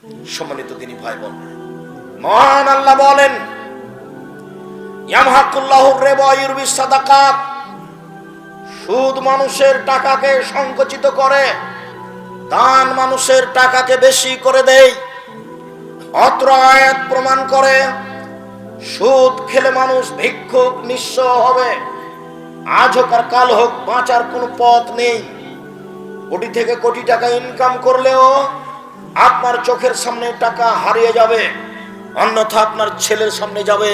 সম্মানিত দিনী ভাই বোন, মহান আল্লাহ বলেন, ইয়ামহাকুল্লাহুর রিবা ওয়া ইউরবিস সাদাকাত, সুদ মানুষের টাকাকে সংকুচিত করে, দান মানুষের টাকাকে বেশি করে দেয়। অত্র আয়াত প্রমাণ করে সুদ খেলে মানুষ ভিক্ষুক নিঃস্ব হবে। আজ হোক আর কাল হোক বাঁচার কোনো পথ নেই। কোটি থেকে কোটি টাকা ইনকাম করলেও আপনার চোখের সামনে টাকা হারিয়ে যাবে, অন্যথা আপনার ছেলের সামনে যাবে,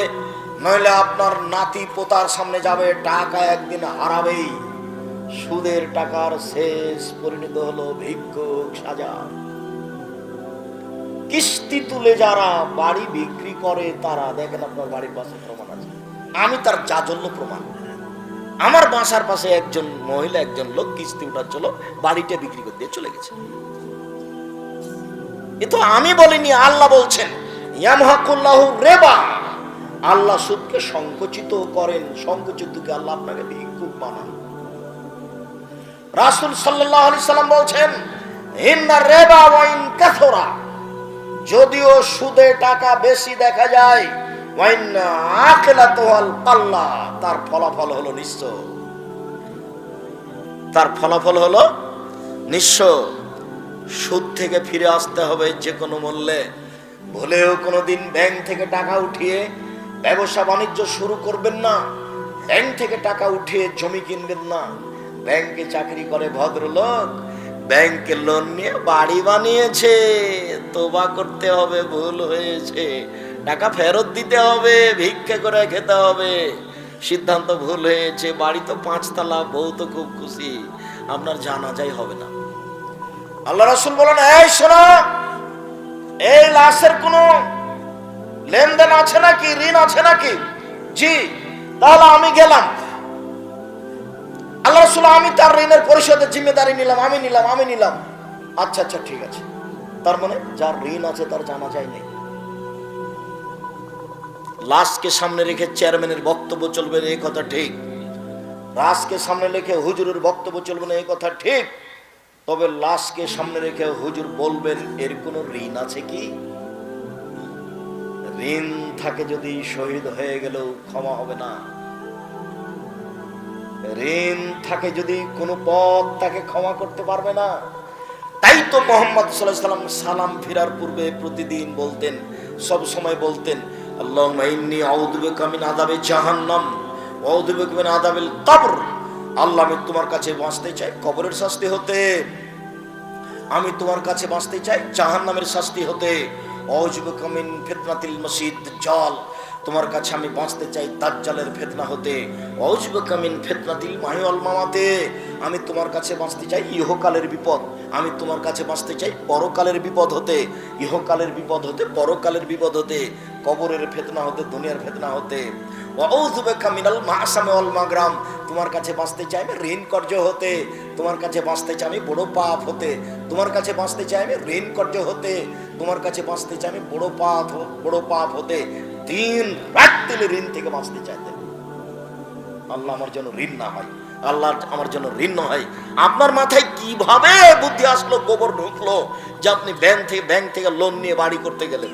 নইলে আপনার নাতি পোতার সামনে যাবে। টাকা একদিন হারাবেই। সুদের টাকার শেষ পরিণত হলো ভিক্ষুক সাজা। কিস্তি তুলে যারা বাড়ি বিক্রি করে তারা, দেখেন আপনার বাড়ির পাশে প্রমাণ আছে, আমি তার জাজল্য প্রমাণ। আমার বাসার পাশে একজন মহিলা, একজন লোক কিস্তি উঠাচ্ছিল, বাড়িটা বিক্রি করে দিয়ে চলে গেছে। এ তো আমি বলিনি, আল্লাহ বলছেন ইয়ামহাকুল্লাহু রিবা, আল্লাহ সুদকে সংকুচিত করেন। সংকুচিতকে আল্লাহ আপনাকে ভিক্ষুক বানান। রাসূল সাল্লাল্লাহু আলাইহি সাল্লাম বলছেন ইন্নার রিবা ওয়া ইন কাসরা, যদিও সুদে টাকা বেশি দেখা যায়, ওয়া ইন্না আকিলাতুল কাল্লা, তার ফলাফল হলো নিঃস্ব। তার ফলাফল হলো নিঃস্ব। সুদ থেকে ফিরে আসতে হবে যে কোনো মূল্যে। ভুলেও কোনোদিন ব্যাংক থেকে টাকা উঠিয়ে ব্যবসা বাণিজ্য শুরু করবেন না। ব্যাংক থেকে টাকা উঠিয়ে জমি কিনবেন না। ব্যাংকে চাকরি করে ভদ্রলোক, ব্যাংকে লোন নিয়ে বাড়ি বানিয়েছে, তোবা করতে হবে, ভুল হয়েছে, টাকা ফেরত দিতে হবে, ভিক্ষা করে খেতে হবে, সিদ্ধান্ত ভুল হয়েছে, বাড়ি তো 5 তলা, বউ তো খুব খুশি, আপনার জানাজাই হবে না। আল্লাহ রাসূল বলেন, এই শোনো, এই লাশের কোনো লেনদেন আছে নাকি, ঋণ আছে নাকি? জি, তাহলে আমি গেলাম। আল্লাহ রাসূল, আমি তার ঋণের পরিশোধের জিম্মেদারি নিলাম, আমি নিলাম। আচ্ছা আচ্ছা, ঠিক আছে। তার মানে যার ঋণ আছে তার জানাজাই নেই। লাশকে সামনে রেখে চেয়ারম্যানের বক্তব্য চলবে না, এই কথা ঠিক। লাশকে সামনে রেখে হুজুরের বক্তব্য চলবে না, এই কথা ঠিক। তবে লাশকে সামনে রেখে হুজুর বলবেন এর কোনো ঋণ আছে কি? ঋণ থাকে যদি শহীদ হয়ে গেলেও ক্ষমা হবে না। ঋণ থাকে যদি কোনো পথ তাকে ক্ষমা করতে পারবে না। তাই তো মুহাম্মদ সাল্লাল্লাহু আলাইহি ওয়াসাল্লাম সালাম ফিরার পূর্বে প্রতিদিন বলতেন, সব সময় বলতেন, আল্লাহুম্মা ইন্নী আউযু বিকা মিন আযাবি জাহান্নাম ওয়া আউযু বিকা মিন আযাবিল কবর। আল্লাহ, আমি তোমার কাছে বাঁচতে চাই কবরের শাস্তি হতে, আমি তোমার কাছে বাঁচতে চাই জাহান্নামের শাস্তি হতে। আউযু বিকা মিন ফিতনাতিল মাসিহিদ দাজ্জাল, তোমার কাছে আমি বাঁচতে চাই দাজ্জালের ফিতনা হতে। আউযু বিকা মিন ফিতনাতিল মাহি ওয়াল মামাতে, আমি তোমার কাছে বাঁচতে চাই ইহকালের বিপদ, আমি তোমার কাছে বাঁচতে চাই পরকালের বিপদ হতে। ইহকালের বিপদ হতে, পরকালের বিপদ হতে, কবরের ফিতনা হতে, দুনিয়ার ফিতনা হতে। আউযু বিকা মিনাল মাআসামি ওয়াল মাগরাম, তোমার কাছে বাঁচতে চাই আমি ঋণ কর্য হতে, তোমার কাছে বাঁচতে চাই আমি বড় পাপ হতে, তোমার কাছে বাঁচতে চাই আমি ঋণ কর্য হতে, তোমার কাছে বাঁচতে চাই আমি বড় পাপ হতে। দিন রাত দিলে ঋণ থেকে বাঁচতে চাইতেন। আল্লাহ আমার জন্য ঋণ না হয়, আল্লাহ আমার জন্য ঋণ না হয়। আপনার মাথায় কিভাবে বুদ্ধি আসলো, গোবর ঢুকলো যে আপনি ব্যাংক থেকে লোন নিয়ে বাড়ি করতে গেলেন,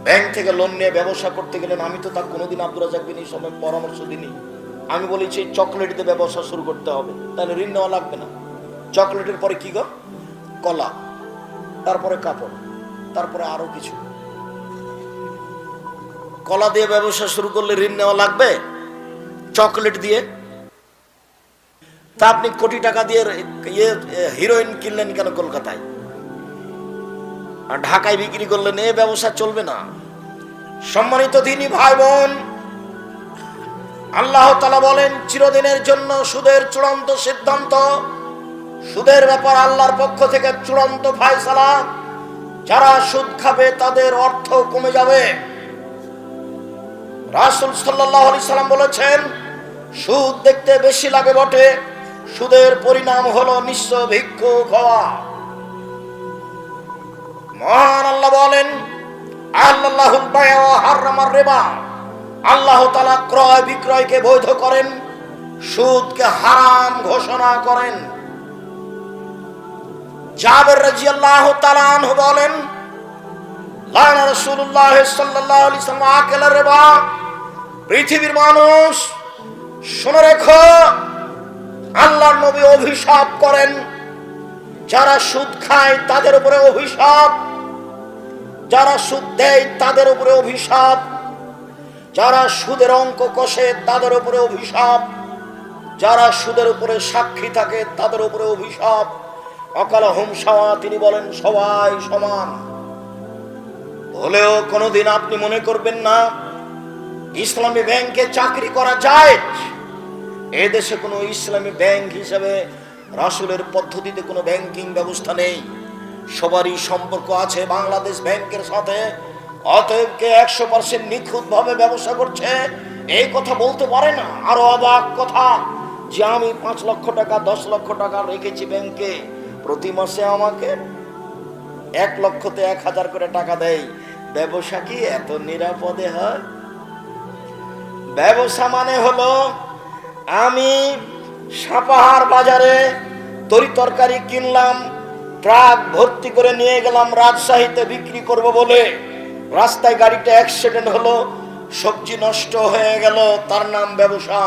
ব্যাংক থেকে লোন নিয়ে ব্যবসা করতে গেলেন? আমি তো তা কোনোদিন আব্দুর রাজ্জাক বিন সময় পরামর্শ দিইনি। আমি বলেছি চকলেট দিয়ে ব্যবসা শুরু করতে হবে, তাহলে ঋণ নেওয়া লাগবে না। চকলেটের পরে কি গো? কলা, তারপরে কাপড়, তারপরে আরো কিছু। কলা দিয়ে ব্যবসা শুরু করলে ঋণ নেওয়া লাগবে? চকলেট দিয়ে? তা আপনি কোটি টাকা দিয়ে হিরোইন কিনলেন কেন কলকাতায়, আর ঢাকায় বিক্রি করলেন? এ ব্যবসা চলবে না। সম্মানিত দিনী ভাই বোন, আল্লাহ তাআলা বলেন চিরদিনের জন্য সুদের চূড়ান্ত সিদ্ধান্ত, সুদের ব্যাপার আল্লাহর পক্ষ থেকে চূড়ান্ত ফায়সালা। যারা সুদ খাবে তাদের অর্থ কমে যাবে। রাসূল সাল্লাল্লাহু আলাইহি সাল্লাম বলেছেন, সুদ দেখতে বেশি লাগে বটে, সুদের পরিণাম হলো নিঃস্ব ভিক্ষুক হওয়া। মহান আল্লাহ বলেন, আল্লাহুল বায়আ ওয়া হারামার রিবা, আল্লাহ তাআলা ক্রয় বিক্রয়কে বৈধ করেন, সুদকে হারাম ঘোষণা করেন। জাবের রাদিয়াল্লাহু তাআলা আনহু বলেন, লানা রাসূলুল্লাহ সাল্লাল্লাহু আলাইহি ওয়াসাল্লাম আকালা রিবা। পৃথিবীর মানুষ শুনে রেখো, আল্লাহর নবী অভিশাপ করেন যারা সুদ খায় তাদের উপরে অভিশাপ, যারা সুদ দেয় তাদের উপরে অভিশাপ, যারা সুদের অঙ্ক কষে তাদের উপরে অভিশাপ, যারা সুদের উপরে সাক্ষী থাকে তাদের উপরে অভিশাপ। অকালহুম সাওয়া, তিনি বলেন সবাই সমান। হলেও কোনোদিন আপনি মনে করবেন না ইসলামী ব্যাংকে চাকরি করা যায়। এই দেশে কোনো ইসলামী ব্যাংক হিসেবে রাসূলের পদ্ধতিতে কোনো ব্যাংকিং ব্যবস্থা নেই। সবারই সম্পর্ক আছে বাংলাদেশ ব্যাংকের সাথে। অতএব কে 100% নিখুঁত ভাবে ব্যবসা করছে এই কথা বলতে পারে না। আরো অবাক কথা যে আমি 5 লক্ষ টাকা 10 লক্ষ টাকা রেখেছি ব্যাংকে, প্রতি মাসে আমাকে 1 লক্ষতে 1000 করে টাকা দেয়। ব্যবসা কি এত নিরাপদে হয়? ব্যবসা মানে হলো আমি সাপাহার বাজারে তরি তরকারি কিনলাম, ট্রাক ভর্তি করে নিয়ে গেলাম রাজশাহীতে বিক্রি করব বলে, রাস্তায় গাড়িটা অ্যাক্সিডেন্ট হলো, সবজি নষ্ট হয়ে গেল, তার নাম ব্যবসা।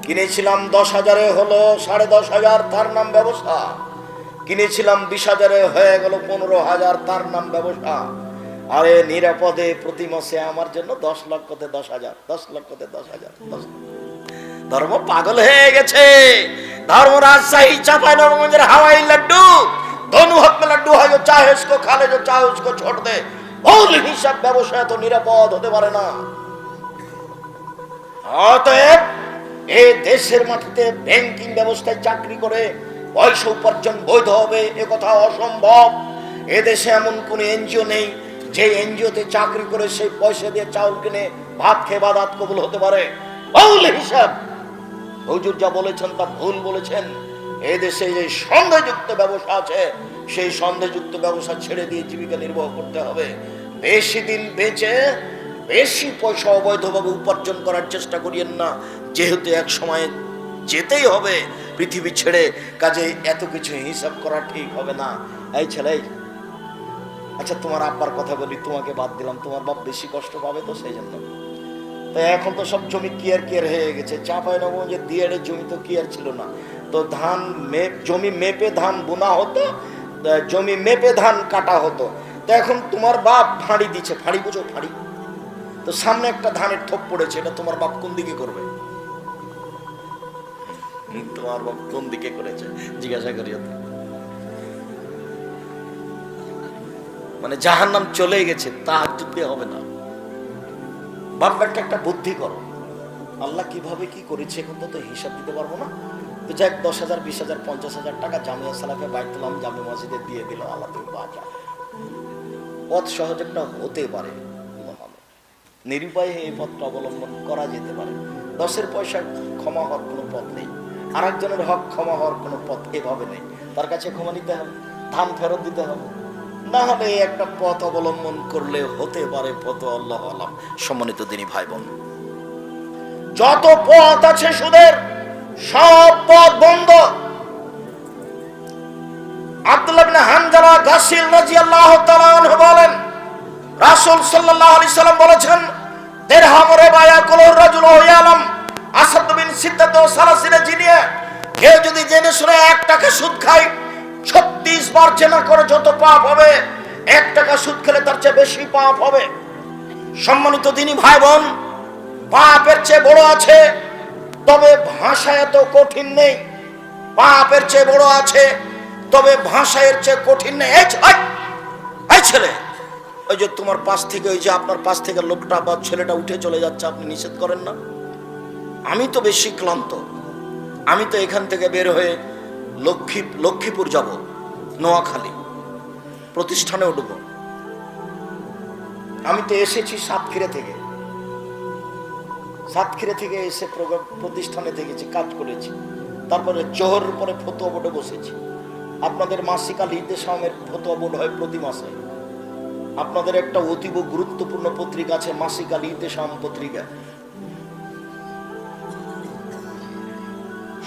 কিনেছিলাম 10,000-এ হলো 10,500, তার নাম ব্যবসা। কিনেছিলাম 20,000-এ হয়ে গেল 15,000, তার নাম ব্যবসা। আরে নিরাপদে প্রতি মাসে আমার জন্য 10 লক্ষতে 10,000, 10 লক্ষতে 10,000, 10 লক্ষ। ধর্ম পাগল হয়ে গেছে। ধর্ম राजशाही चांपाइनबाबगंज हवाई लड्डू दोनों हाथ में लड्डू है, जो चाहे उसको खा ले, जो चाहे उसको छोड़ दे। ভুল হিসাব ব্যবসা তো নিরাপদ হতে পারে না। অতএব এই দেশের মাটিতে ব্যাংকিং ব্যবস্থায় চাকরি করে পয়সা উপার্জন বৈধ হবে এ কথা অসম্ভব। এ দেশে এমন কোন এনজিও নেই যে এনজিওতে চাকরি করে সেই পয়সা দিয়ে চাউল কিনে ভাত খেয়ে বাদাত কবুল হতে পারে। ভুল হিসাব। হুজুর যা বলেছেন তা ভুল বলেছেন। এই দেশে যে সন্দেহযুক্ত ব্যবসা আছে সেই সন্দেহযুক্ত ব্যবসা ছেড়ে দিয়ে জীবিকা নির্বাহ করতে হবে। বেশি দিন বেঁচে বেশি পয়সা অবৈধভাবে উপার্জন করার চেষ্টা করিয়েন না, যেহেতু এক সময় যেতেই হবে পৃথিবী ছেড়ে। কাজে এত কিছু হিসাব করা ঠিক হবে না। এই ছেলে, আচ্ছা তোমার আব্বার কথা বলি, তোমাকে বাদ দিলাম, তোমার বাপ বেশি কষ্ট পাবে তো সেই জন্য। তো এখন তো সব জমি কিয়ার হয়ে গেছে। চাঁপাইনবাবগঞ্জের দিয়ারের জমি তো কিয়ার ছিল না, তো ধান জমি মেপে ধান বোনা হতো, জমি মেপে ধান কাটা হতো। তো এখন তোমার বাপ ফাঁড়ি দিচ্ছে, ফাঁড়ি বুঝো ফাঁড়ি, তো সামনে একটা ধানের থোপ পড়েছে, এটা তোমার বাপ কোন দিকে করবে? তোমার বাপ কোন দিকে করেছে জিজ্ঞাসা করিও তো। মানে জাহান্নাম চলে গেছে, তাহাজ্জুদ দিয়ে হবে না। বাপ বেটা একটা বুদ্ধি করো, আল্লাহ কিভাবে কি করেছে এখন তো হিসাব দিতে পারবো না। তো যাক 10,000, 20,000, 50,000 টাকা জামিয়া সালাফে বাইতুল জামে মসজিদে দিয়ে দিল। আল্লাহ তুমি বাঁচা। পথ সহযোগটা হতে পারে, নিরুপায় এই পথটা অবলম্বন করা যেতে পারে। 10-এর পয়সা ক্ষমা হওয়ার কোনো পথ নেই, আর একজনের হক ক্ষমা হওয়ার কোনো পথ এভাবে নেই। তার কাছে ক্ষমা নিতে হবে, ধান ফেরত দিতে হবে, না হলে একটা পথ অবলম্বন করলে হতে পারে পথ আল্লাহ আলাম। সম্মানিত দিনী ভাই বোন, যত পথ আছে সুদের সব পথ বন্ধ। আব্দুল্লাহ ইবনে হানজালা গাসিল রাদিয়াল্লাহু তাআলা আনহু বলেন, রাসূল সাল্লাল্লাহু আলাইহি সাল্লাম বলেছেন, দিরহাম রিবা ইয়াকুলু রাজুলু ইয়ালাম আসাদ বিন সিদ্দাত ওয়া সালাসিনা জিনিয়া। কেউ যদি জেনে শুনে 1 টাকা সুদ খায়, 36 বার জেনা করে যত পাপ হবে, 1 টাকা সুদ খেলে তার চেয়ে বেশি পাপ হবে। সম্মানিত দিনী ভাই বোন, পাপের চেয়ে বড় আছে, তবে ভাষা এত কঠিন নেই। পাপের চেয়ে বড় আছে, তবে ভাষা এর চেয়ে কঠিন নেই। এই ছেলে, ওই যে তোমার পাশ থেকে, ওই যে আপনার পাশ থেকে লোকটা বা ছেলেটা উঠে চলে যাচ্ছে, আপনি নিষেধ করেন না? আমি তো বেশি ক্লান্ত, আমি তো এখান থেকে বের হয়ে লক্ষ্মীপুর যাব, নোয়াখালী প্রতিষ্ঠানে উঠব। আমি তো এসেছি সাতক্ষীরা থেকে এসে প্রতিষ্ঠানে থেকেছি, কাজ করেছি, তারপরে জোহরের পরে ফতোয়া বোর্ডে বসেছি। আপনাদের মাসিক আল ইতেসামের ফতোয়া বোর্ড হয় প্রতি মাসে। আপনাদের একটা অতীব গুরুত্বপূর্ণ পত্রিকা আছে, মাসিক আল ইতেসাম পত্রিকা।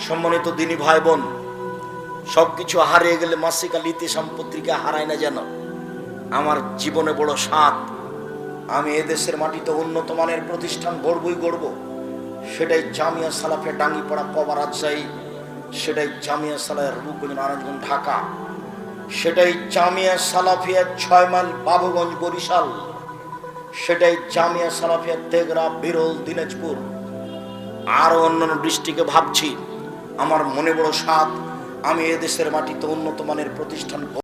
সম্মানিত দিনী ভাই বোন, সবকিছু হারিয়ে গেলে মাসিকা ইতিসাম পত্রিকা হারায় না যেন। আমার জীবনে বড় সাধ, আমি এদেশের মাটিতে উন্নত মানের প্রতিষ্ঠান গড়বই গড়ব। সেটাই জামিয়া সালাফিয়া ডাঙ্গিপাড়া পবা রাজশাহী, সেটাই জামিয়া সালাফিয়া রূপগঞ্জ নারায়ণগঞ্জ ঢাকা, সেটাই জামিয়া সালাফিয়া 6 মাইল বাবুগঞ্জ বরিশাল, সেটাই জামিয়া সালাফিয়া তেঘরা বিরল দিনাজপুর, আরো অন্যান্য ডিস্ট্রিক্টে ভাবছি। আমার মনে বড় সাধ, আমি এদেশের মাটিতে উন্নত মানের প্রতিষ্ঠান